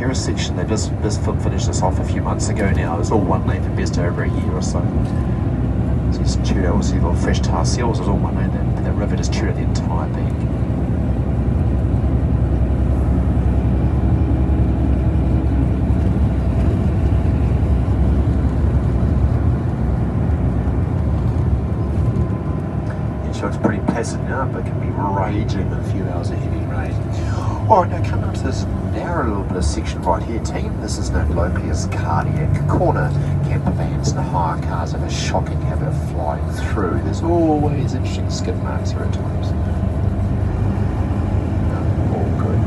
Narrow section, they just finished this off a few months ago now. It's all one lane for best over a year or so. So just chewed out, obviously little fresh tar seals, it was all one lane, and the river just chewed out the entire bank. It looks pretty placid now, but it can be raging in a few hours of heavy rain. Alright, now coming up to this narrow little bit of section right here, team. This is known locally as Cardiac Corner. Camper vans and hire cars have a shocking habit of flying through. There's always interesting skid marks here at times. All good.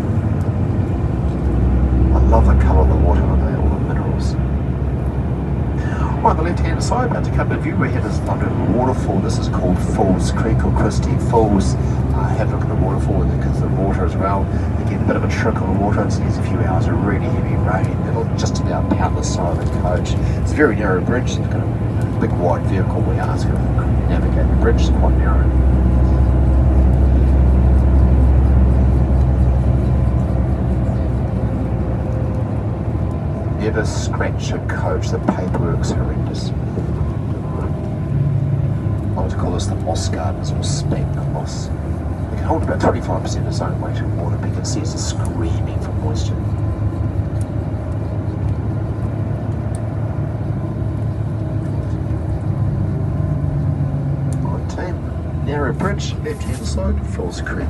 I love the colour of the water on there, all the minerals. On the left-hand side, about to come to view, we have this lovely waterfall. This is called Falls Creek or Christie Falls. Have a look at the waterfall because the water as well. Again, a bit of a trickle of water. It needs a few hours of really heavy rain. It'll just about pound the side of the coach. It's a very narrow bridge. It's got a big wide vehicle. We ask her to navigate the bridge. It's quite narrow. Never scratch a coach, the paperwork's horrendous. I would call this the moss gardens or spank moss. It can hold about 25% of its own weight in water, but you can see it's screaming for moisture. Alright team, narrow bridge, left hand side, Falls Creek.